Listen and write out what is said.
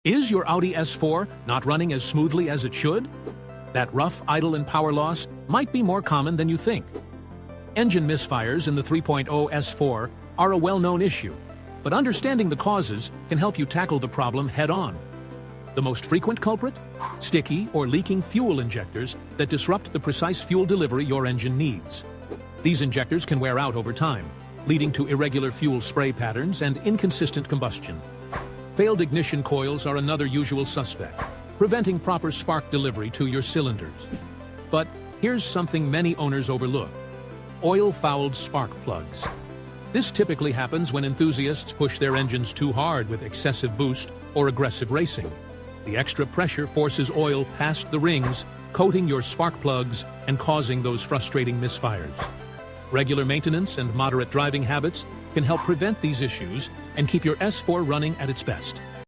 Is your Audi S4 not running as smoothly as it should? That rough idle and power loss might be more common than you think. Engine misfires in the 3.0 S4 are a well-known issue, but understanding the causes can help you tackle the problem head-on. The most frequent culprit? Sticky or leaking fuel injectors that disrupt the precise fuel delivery your engine needs. These injectors can wear out over time, leading to irregular fuel spray patterns and inconsistent combustion. Failed ignition coils are another usual suspect, preventing proper spark delivery to your cylinders. But here's something many owners overlook: oil-fouled spark plugs. This typically happens when enthusiasts push their engines too hard with excessive boost or aggressive racing. The extra pressure forces oil past the rings, coating your spark plugs and causing those frustrating misfires. Regular maintenance and moderate driving habits can help prevent these issues and keep your S4 running at its best.